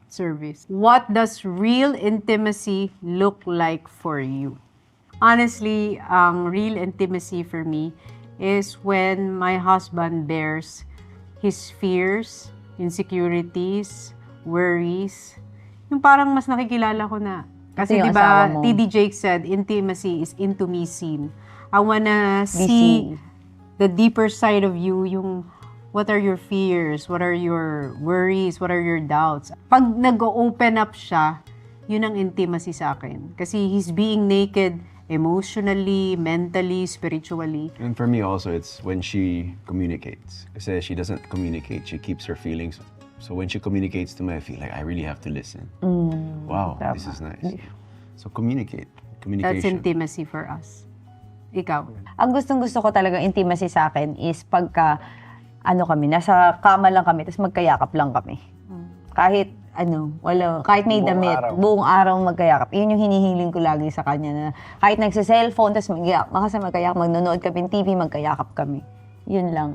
service. What does real intimacy look like for you? Honestly, ang real intimacy for me is when my husband bears his fears, insecurities, worries. Yung parang mas nakikilala ko na. Kasi Ito yung di ba, asawa mo. TD Jake said, intimacy is into me seen. I wanna Be see seen. the deeper side of you, yung what are your fears, what are your worries, what are your doubts. Pag nag-open up siya, yun ang intimacy sa akin. Kasi he's being naked emotionally, mentally, spiritually. And for me also, it's when she communicates. Kasi she doesn't communicate, she keeps her feelings. So when she communicates to me, I feel like I really have to listen. Wow, this is nice. So communicate. That's Communication. intimacy for us. Ikaw? Ang gustong-gusto ko talaga intimacy sa akin is pagka, nasa kama lang kami, tapos magkayakap lang kami. Kahit, kahit may Buong damit, araw. buong araw magkayakap. Yun yung hinihiling ko lagi sa kanya na kahit nagsa-cellphone, tapos magkayakap, magkayakap, magnonood kami ng TV, magkayakap kami. Yun lang.